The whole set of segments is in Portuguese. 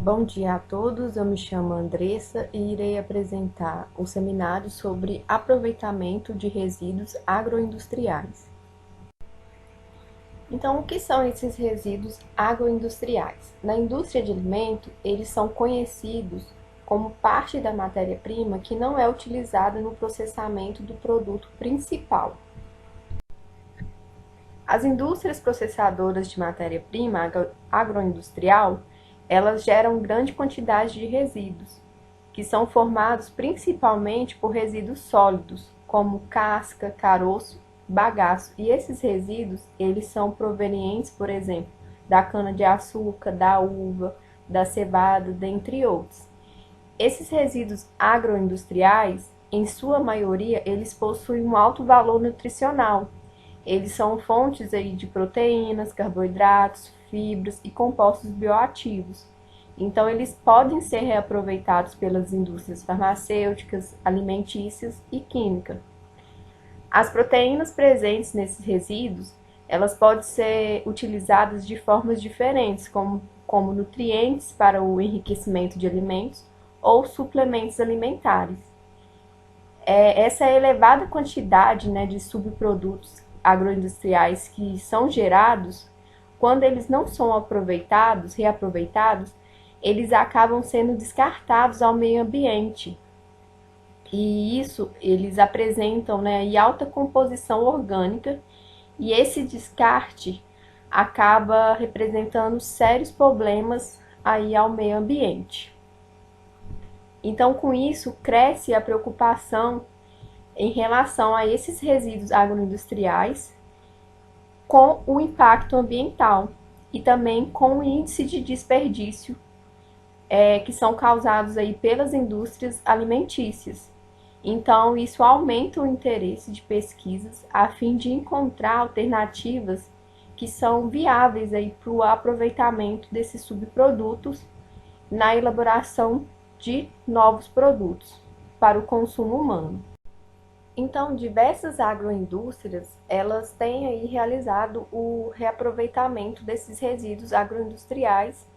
Bom dia a todos, eu me chamo Andressa e irei apresentar o seminário sobre aproveitamento de resíduos agroindustriais. Então, o que são esses resíduos agroindustriais? Na indústria de alimento, eles são conhecidos como parte da matéria-prima que não é utilizada no processamento do produto principal. As indústrias processadoras de matéria-prima agroindustrial, elas geram grande quantidade de resíduos, que são formados principalmente por resíduos sólidos, como casca, caroço, bagaço. E esses resíduos, eles são provenientes, por exemplo, da cana-de-açúcar, da uva, da cevada, dentre outros. Esses resíduos agroindustriais, em sua maioria, eles possuem um alto valor nutricional. Eles são fontes aí de proteínas, carboidratos, fibras e compostos bioativos. Então, eles podem ser reaproveitados pelas indústrias farmacêuticas, alimentícias e químicas. As proteínas presentes nesses resíduos, elas podem ser utilizadas de formas diferentes, como nutrientes para o enriquecimento de alimentos ou suplementos alimentares. Essa elevada quantidade, de subprodutos agroindustriais que são gerados, quando eles não são reaproveitados, eles acabam sendo descartados ao meio ambiente. E isso eles apresentam, alta composição orgânica, e esse descarte acaba representando sérios problemas aí ao meio ambiente. Então, com isso, cresce a preocupação em relação a esses resíduos agroindustriais com o impacto ambiental e também com o índice de desperdício que são causados aí pelas indústrias alimentícias. Então, isso aumenta o interesse de pesquisas a fim de encontrar alternativas que são viáveis para o aproveitamento desses subprodutos na elaboração de novos produtos para o consumo humano. Então, diversas agroindústrias, elas têm aí realizado o reaproveitamento desses resíduos agroindustriais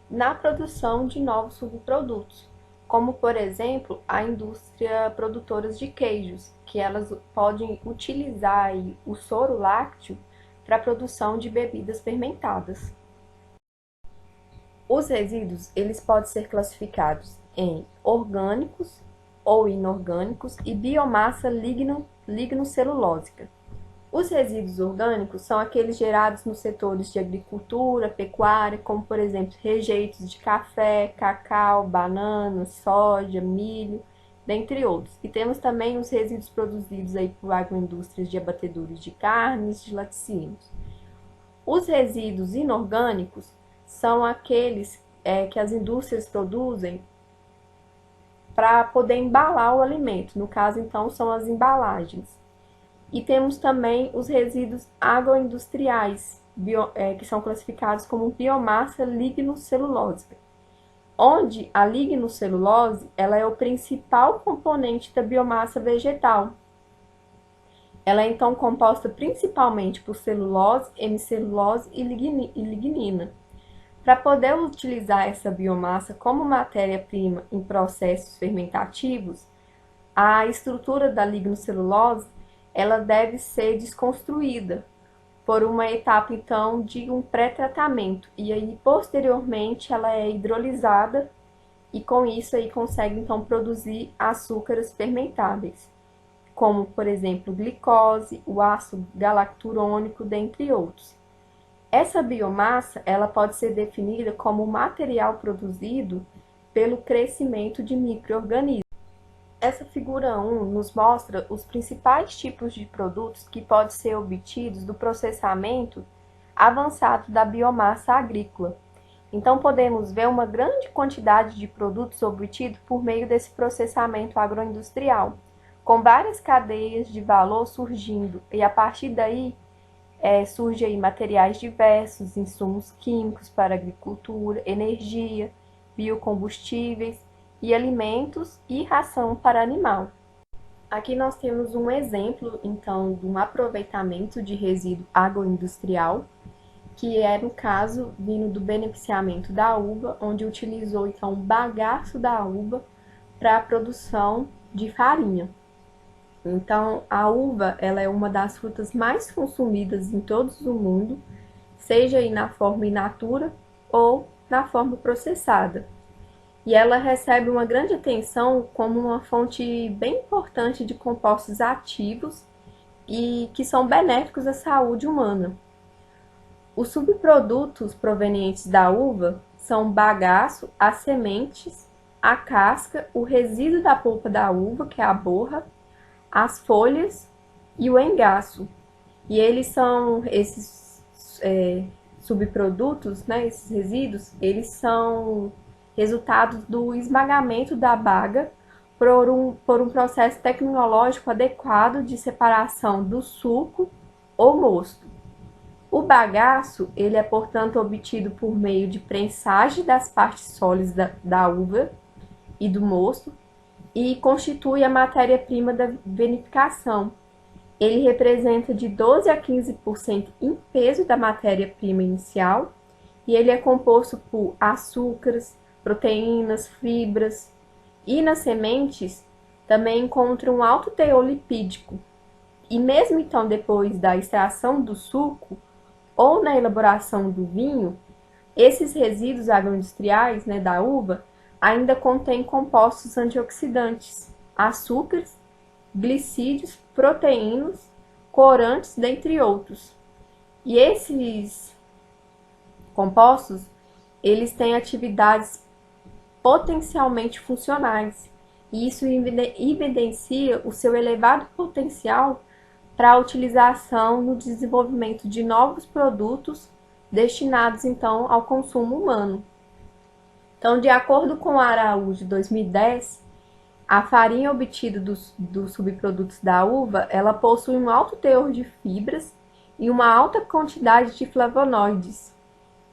na produção de novos subprodutos, como, por exemplo, a indústria produtora de queijos, que elas podem utilizar aí o soro lácteo para a produção de bebidas fermentadas. Os resíduos, eles podem ser classificados em orgânicos ou inorgânicos e biomassa lignocelulósica. Os resíduos orgânicos são aqueles gerados nos setores de agricultura, pecuária, como por exemplo rejeitos de café, cacau, banana, soja, milho, dentre outros. E temos também os resíduos produzidos aí por agroindústrias de abatedouros de carnes, de laticínios. Os resíduos inorgânicos são aqueles que as indústrias produzem para poder embalar o alimento. No caso, então, são as embalagens. E temos também os resíduos agroindustriais, que são classificados como biomassa lignocelulósica, onde a lignocelulose ela é o principal componente da biomassa vegetal. Ela é, então, composta principalmente por celulose, hemicelulose e lignina. Para poder utilizar essa biomassa como matéria-prima em processos fermentativos, a estrutura da lignocelulose ela deve ser desconstruída por uma etapa, então, de um pré-tratamento. E aí, posteriormente, ela é hidrolisada e, com isso, aí consegue, então, produzir açúcares fermentáveis, como, por exemplo, glicose, o ácido galacturônico, dentre outros. Essa biomassa ela pode ser definida como material produzido pelo crescimento de micro-organismos. Essa figura 1 nos mostra os principais tipos de produtos que podem ser obtidos do processamento avançado da biomassa agrícola. Então, podemos ver uma grande quantidade de produtos obtidos por meio desse processamento agroindustrial, com várias cadeias de valor surgindo, e a partir daí surgem aí materiais diversos, insumos químicos para agricultura, energia, biocombustíveis e alimentos e ração para animal. Aqui nós temos um exemplo, então, de um aproveitamento de resíduo agroindustrial, que é, no caso, vindo do beneficiamento da uva, onde utilizou então o bagaço da uva para a produção de farinha. Então, a uva, ela é uma das frutas mais consumidas em todo o mundo, seja aí na forma in natura ou na forma processada. E ela recebe uma grande atenção como uma fonte bem importante de compostos ativos e que são benéficos à saúde humana. Os subprodutos provenientes da uva são o bagaço, as sementes, a casca, o resíduo da polpa da uva, que é a borra, as folhas e o engaço. E esses subprodutos, né, esses resíduos, eles são resultados do esmagamento da baga por um processo tecnológico adequado de separação do suco ou mosto. O bagaço, ele é, portanto, obtido por meio de prensagem das partes sólidas da uva e do mosto e constitui a matéria-prima da vinificação. Ele representa de 12 a 15% em peso da matéria-prima inicial e ele é composto por açúcares, proteínas, fibras e nas sementes também encontra um alto teor lipídico. E mesmo então depois da extração do suco ou na elaboração do vinho, esses resíduos agroindustriais, né, da uva ainda contêm compostos antioxidantes, açúcares, glicídios, proteínas, corantes, dentre outros. E esses compostos, eles têm atividades potencialmente funcionais, e isso evidencia o seu elevado potencial para a utilização no desenvolvimento de novos produtos destinados então ao consumo humano. Então, de acordo com a Araújo de 2010, a farinha obtida dos subprodutos da uva, ela possui um alto teor de fibras e uma alta quantidade de flavonoides.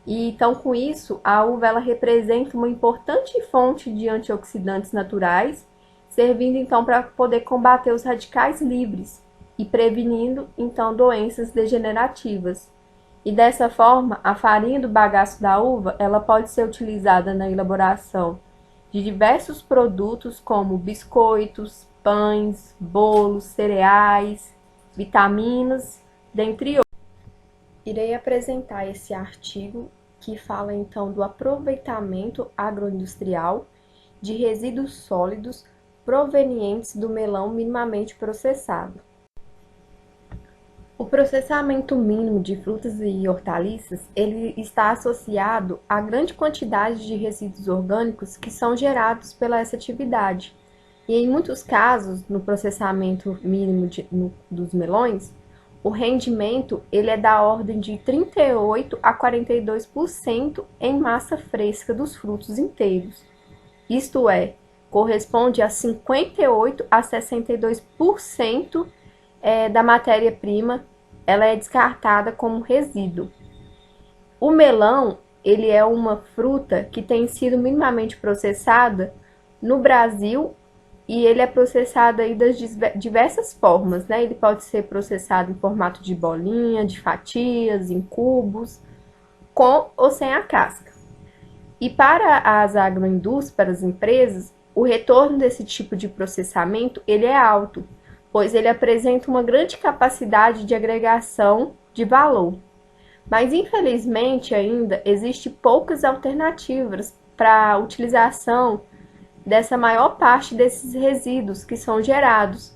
E então, com isso, a uva ela representa uma importante fonte de antioxidantes naturais, servindo então para poder combater os radicais livres e prevenindo então doenças degenerativas. E dessa forma, a farinha do bagaço da uva, ela pode ser utilizada na elaboração de diversos produtos como biscoitos, pães, bolos, cereais, vitaminas, dentre outros. Irei apresentar esse artigo que fala então do aproveitamento agroindustrial de resíduos sólidos provenientes do melão minimamente processado. O processamento mínimo de frutas e hortaliças, ele está associado à grande quantidade de resíduos orgânicos que são gerados pela essa atividade. E em muitos casos, no processamento mínimo dos melões, o rendimento ele é da ordem de 38 a 42% em massa fresca dos frutos inteiros. Isto é, corresponde a 58 a 62% da matéria-prima, ela é descartada como resíduo. O melão, ele é uma fruta que tem sido minimamente processada no Brasil e ele é processado aí das diversas formas, né? Ele pode ser processado em formato de bolinha, de fatias, em cubos, com ou sem a casca. E para as agroindústrias, para as empresas, o retorno desse tipo de processamento ele é alto, pois ele apresenta uma grande capacidade de agregação de valor. Mas, infelizmente, ainda existem poucas alternativas para a utilização dessa maior parte desses resíduos que são gerados,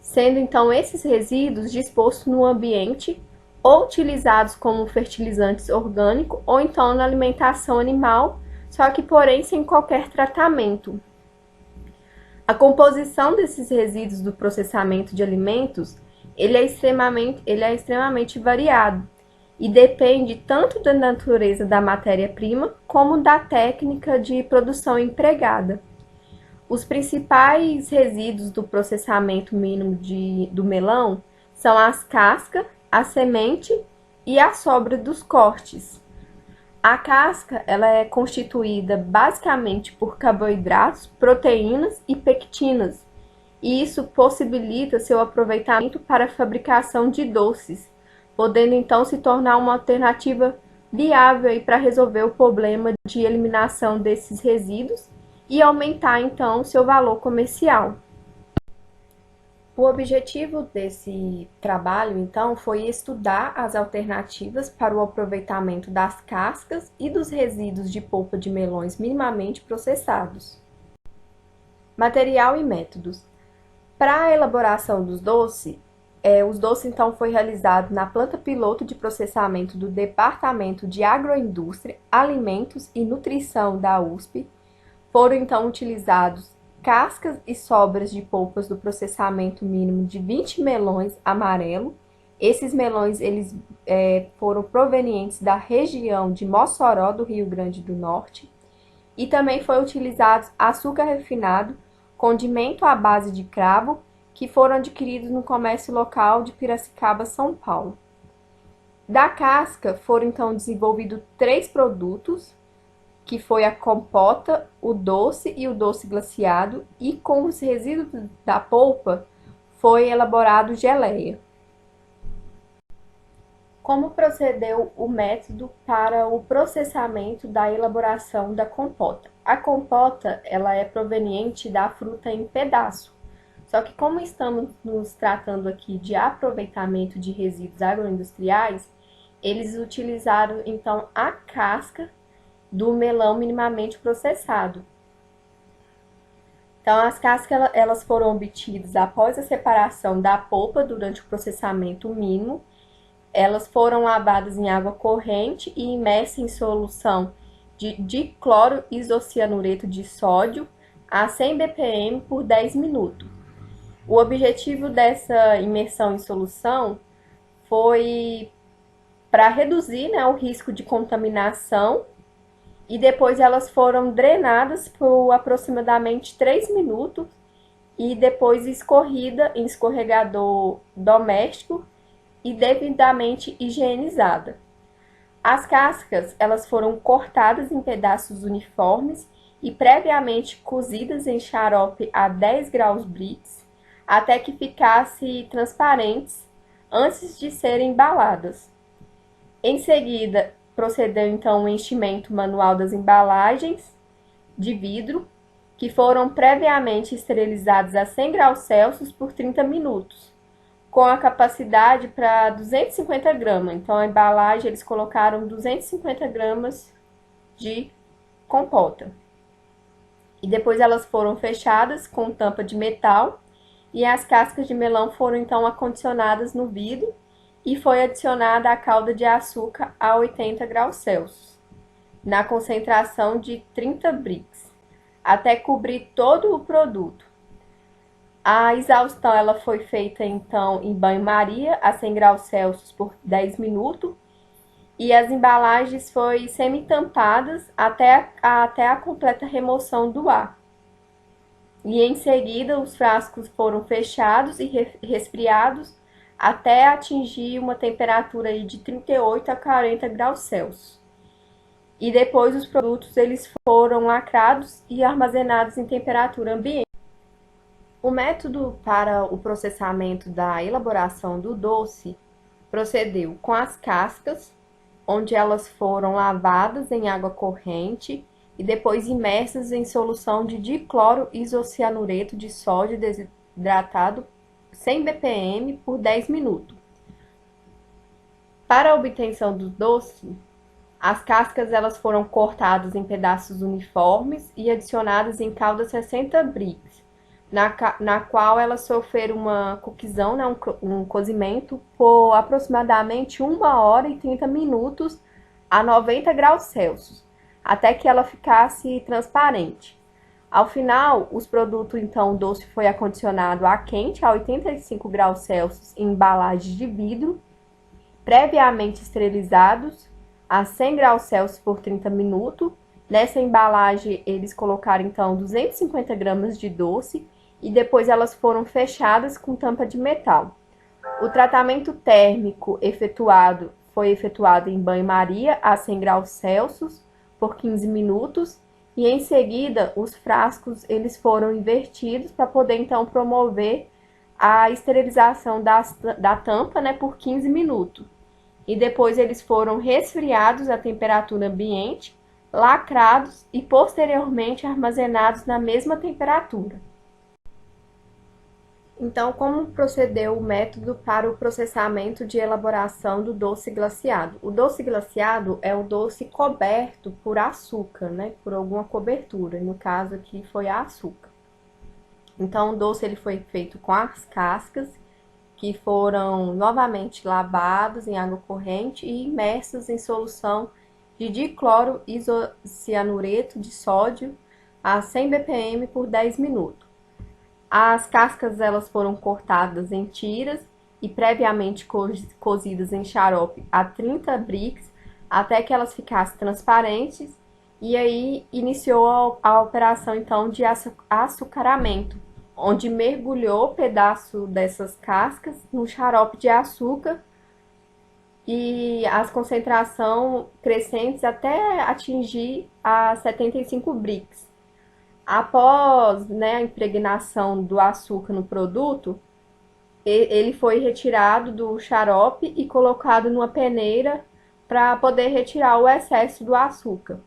sendo então esses resíduos dispostos no ambiente ou utilizados como fertilizantes orgânicos ou então na alimentação animal, só que porém sem qualquer tratamento. A composição desses resíduos do processamento de alimentos, ele é extremamente variado e depende tanto da natureza da matéria-prima como da técnica de produção empregada. Os principais resíduos do processamento mínimo do melão são as cascas, a semente e a sobra dos cortes. A casca ela é constituída basicamente por carboidratos, proteínas e pectinas, e isso possibilita seu aproveitamento para a fabricação de doces, podendo então se tornar uma alternativa viável para resolver o problema de eliminação desses resíduos e aumentar então seu valor comercial. O objetivo desse trabalho, então, foi estudar as alternativas para o aproveitamento das cascas e dos resíduos de polpa de melões minimamente processados. Material e métodos. Para a elaboração dos doces, os doces então foi realizado na planta piloto de processamento do Departamento de Agroindústria, Alimentos e Nutrição da USP. Foram então utilizados cascas e sobras de polpas do processamento mínimo de 20 melões amarelo. Esses melões eles foram provenientes da região de Mossoró, do Rio Grande do Norte. E também foi utilizado açúcar refinado, condimento à base de cravo, que foram adquiridos no comércio local de Piracicaba, São Paulo. Da casca foram então desenvolvidos 3 produtos, que foi a compota, o doce e o doce glaciado, e com os resíduos da polpa foi elaborado geleia. Como procedeu o método para o processamento da elaboração da compota? A compota ela é proveniente da fruta em pedaço. Só que como estamos nos tratando aqui de aproveitamento de resíduos agroindustriais, eles utilizaram então a casca do melão minimamente processado. Então, as cascas elas foram obtidas após a separação da polpa durante o processamento mínimo. Elas foram lavadas em água corrente e imersas em solução de dicloro isocianureto de sódio a 100 bpm por 10 minutos. O objetivo dessa imersão em solução foi para reduzir, o risco de contaminação, e depois elas foram drenadas por aproximadamente 3 minutos e depois escorrida em escorregador doméstico e devidamente higienizada. As cascas elas foram cortadas em pedaços uniformes e previamente cozidas em xarope a 10 graus Brix até que ficassem transparentes antes de serem embaladas. Em seguida, procedeu então o enchimento manual das embalagens de vidro, que foram previamente esterilizadas a 100 graus Celsius por 30 minutos, com a capacidade para 250 gramas. Então, a embalagem, eles colocaram 250 gramas de compota. E depois elas foram fechadas com tampa de metal e as cascas de melão foram então acondicionadas no vidro e foi adicionada a calda de açúcar a 80 graus Celsius, na concentração de 30 Brix, até cobrir todo o produto. A exaustão ela foi feita então em banho-maria a 100 graus Celsius por 10 minutos e as embalagens foram semi-tampadas até a completa remoção do ar. E em seguida os frascos foram fechados e resfriados até atingir uma temperatura aí de 38 a 40 graus Celsius. E depois os produtos eles foram lacrados e armazenados em temperatura ambiente. O método para o processamento da elaboração do doce procedeu com as cascas, onde elas foram lavadas em água corrente e depois imersas em solução de dicloro isocianureto de sódio desidratado 100 bpm por 10 minutos. Para a obtenção do doce, as cascas elas foram cortadas em pedaços uniformes e adicionadas em calda 60 Brix, na qual elas sofreram uma cocção, um cozimento por aproximadamente 1 hora e 30 minutos a 90 graus Celsius, até que ela ficasse transparente. Ao final, os produtos, então, o doce foi acondicionado a quente a 85 graus Celsius em embalagens de vidro, previamente esterilizados a 100 graus Celsius por 30 minutos. Nessa embalagem, eles colocaram, então, 250 gramas de doce e depois elas foram fechadas com tampa de metal. O tratamento térmico foi efetuado em banho-maria a 100 graus Celsius por 15 minutos. E em seguida, os frascos eles foram invertidos para poder então promover a esterilização da tampa, por 15 minutos. e depois eles foram resfriados à temperatura ambiente, lacrados e posteriormente armazenados na mesma temperatura. Então, como procedeu o método para o processamento de elaboração do doce glaciado? O doce glaciado é o doce coberto por açúcar, né? Por alguma cobertura, no caso aqui foi a açúcar. Então, o doce ele foi feito com as cascas, que foram novamente lavados em água corrente e imersos em solução de dicloro isocianureto de sódio a 100 bpm por 10 minutos. As cascas elas foram cortadas em tiras e previamente cozidas em xarope a 30 Brix até que elas ficassem transparentes, e aí iniciou a operação então de açucaramento, onde mergulhou pedaço dessas cascas no xarope de açúcar e as concentrações crescentes até atingir a 75 Brix. Após, né, a impregnação do açúcar no produto, ele foi retirado do xarope e colocado numa peneira para poder retirar o excesso do açúcar.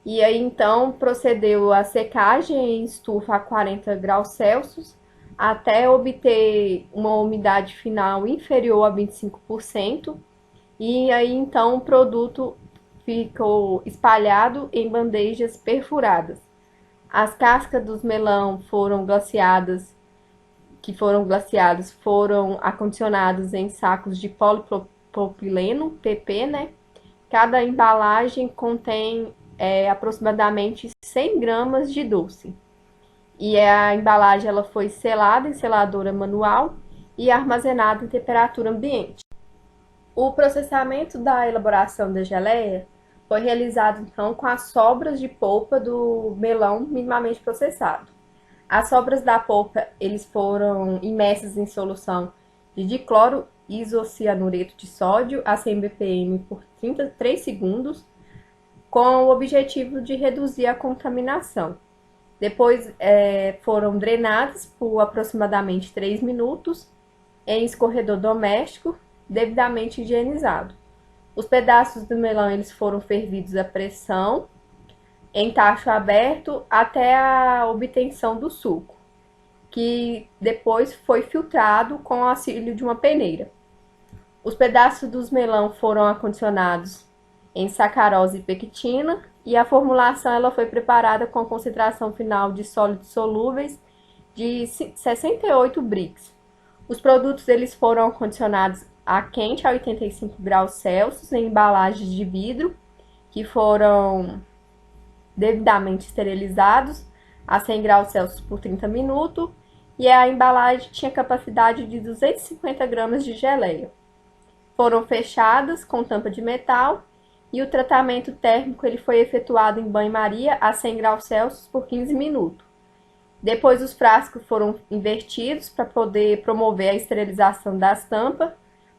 E aí então procedeu a secagem em estufa a 40 graus Celsius até obter uma umidade final inferior a 25%. E aí então o produto ficou espalhado em bandejas perfuradas. As cascas dos melão foram glaciadas foram acondicionadas em sacos de polipropileno, PP, né? Cada embalagem contém aproximadamente 100 gramas de doce. E a embalagem ela foi selada em seladora manual e armazenada em temperatura ambiente. O processamento da elaboração da geleia foi realizado então com as sobras de polpa do melão minimamente processado. As sobras da polpa eles foram imersas em solução de dicloro isocianureto de sódio a 100 bpm por 33 segundos, com o objetivo de reduzir a contaminação. Depois foram drenadas por aproximadamente 3 minutos em escorredor doméstico, devidamente higienizado. Os pedaços do melão eles foram fervidos à pressão, em tacho aberto, até a obtenção do suco, que depois foi filtrado com o auxílio de uma peneira. Os pedaços dos melão foram acondicionados em sacarose e pectina, e a formulação ela foi preparada com a concentração final de sólidos solúveis de 68 Brix. Os produtos eles foram acondicionados a quente a 85 graus Celsius em embalagens de vidro, que foram devidamente esterilizados a 100 graus Celsius por 30 minutos, e a embalagem tinha capacidade de 250 gramas de geleia. Foram fechadas com tampa de metal e o tratamento térmico ele foi efetuado em banho-maria a 100 graus Celsius por 15 minutos. Depois os frascos foram invertidos para poder promover a esterilização das tampas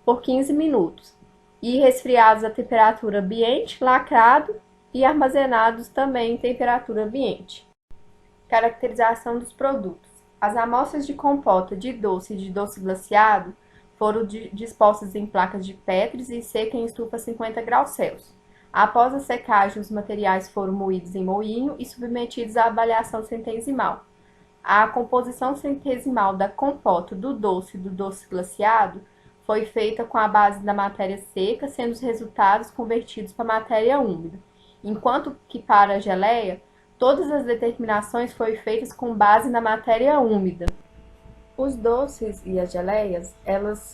por 15 minutos e resfriados a temperatura ambiente, lacrado e armazenados também em temperatura ambiente. Caracterização dos produtos. As amostras de compota de doce e de doce glaciado foram dispostas em placas de Petri e secas em estufa a 50 graus Celsius. Após a secagem, os materiais foram moídos em moinho e submetidos à avaliação centesimal. A composição centesimal da compota do doce e do doce glaciado foi feita com a base da matéria seca, sendo os resultados convertidos para matéria úmida, enquanto que para a geleia, todas as determinações foram feitas com base na matéria úmida. Os doces e as geleias,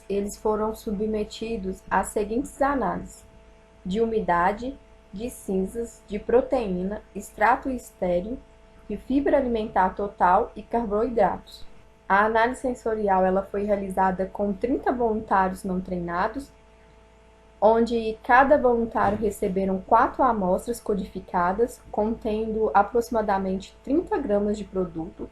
eles foram submetidos às seguintes análises: de umidade, de cinzas, de proteína, extrato estéril, de fibra alimentar total e carboidratos. A análise sensorial ela foi realizada com 30 voluntários não treinados, onde cada voluntário receberam 4 amostras codificadas, contendo aproximadamente 30 gramas de produto.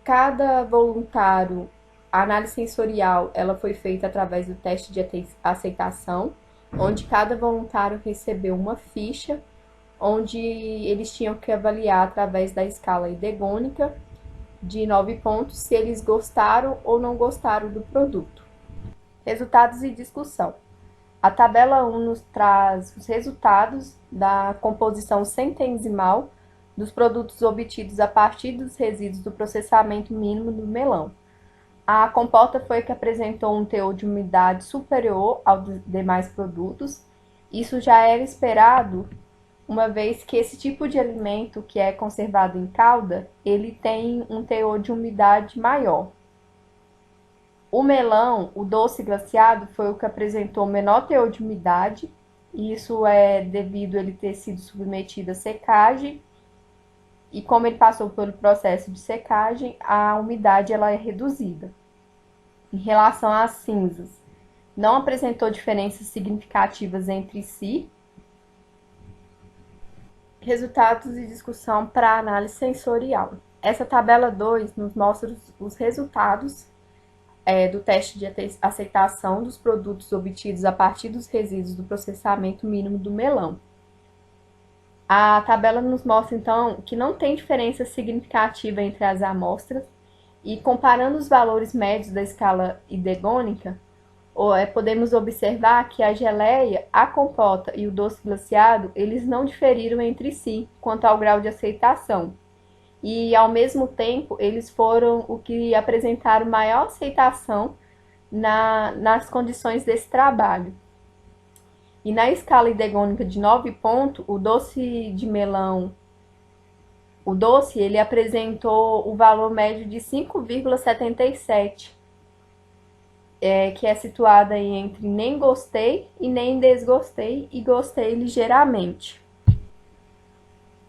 Cada voluntário, a análise sensorial ela foi feita através do teste de aceitação, onde cada voluntário recebeu uma ficha, onde eles tinham que avaliar através da escala idegônica de 9 pontos se eles gostaram ou não gostaram do produto. Resultados e discussão. A tabela 1 nos traz os resultados da composição centensimal dos produtos obtidos a partir dos resíduos do processamento mínimo do melão. A compota foi que apresentou um teor de umidade superior aos demais produtos. Isso já era esperado, uma vez que esse tipo de alimento que é conservado em calda, ele tem um teor de umidade maior. O melão, o doce glaciado, foi o que apresentou menor teor de umidade, e isso é devido a ele ter sido submetido a secagem, e como ele passou pelo processo de secagem, a umidade ela é reduzida. Em relação às cinzas, não apresentou diferenças significativas entre si. Resultados e discussão para análise sensorial. Essa tabela 2 nos mostra os resultados do teste de aceitação dos produtos obtidos a partir dos resíduos do processamento mínimo do melão. A tabela nos mostra, então, que não tem diferença significativa entre as amostras, e comparando os valores médios da escala hidrogônica, podemos observar que a geleia, a compota e o doce glaciado, eles não diferiram entre si quanto ao grau de aceitação. E, ao mesmo tempo, eles foram o que apresentaram maior aceitação nas condições desse trabalho. E na escala hidrogônica de 9 pontos, o doce de melão, ele apresentou o valor médio de 5,77, que é situada aí entre nem gostei e nem desgostei e gostei ligeiramente.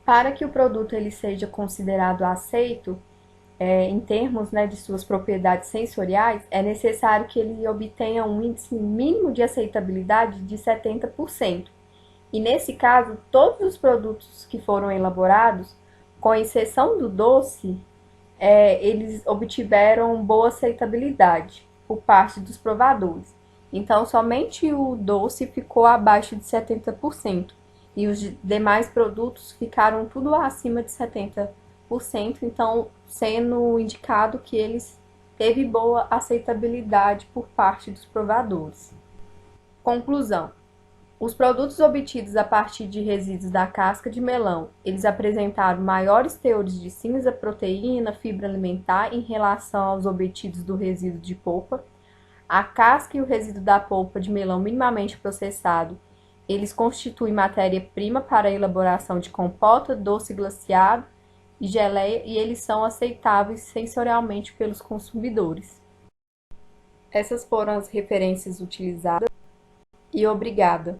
Para que o produto ele seja considerado aceito, em termos, né, de suas propriedades sensoriais, é necessário que ele obtenha um índice mínimo de aceitabilidade de 70%. E nesse caso, todos os produtos que foram elaborados, com exceção do doce, eles obtiveram boa aceitabilidade por parte dos provadores. Então, somente o doce ficou abaixo de 70%. E os demais produtos ficaram tudo acima de 70%, então sendo indicado que eles teve boa aceitabilidade por parte dos provadores. Conclusão: os produtos obtidos a partir de resíduos da casca de melão, eles apresentaram maiores teores de cinza, proteína, fibra alimentar em relação aos obtidos do resíduo de polpa. A casca e o resíduo da polpa de melão minimamente processado, eles constituem matéria-prima para a elaboração de compota, doce glaciado e geleia, e eles são aceitáveis sensorialmente pelos consumidores. Essas foram as referências utilizadas e obrigada.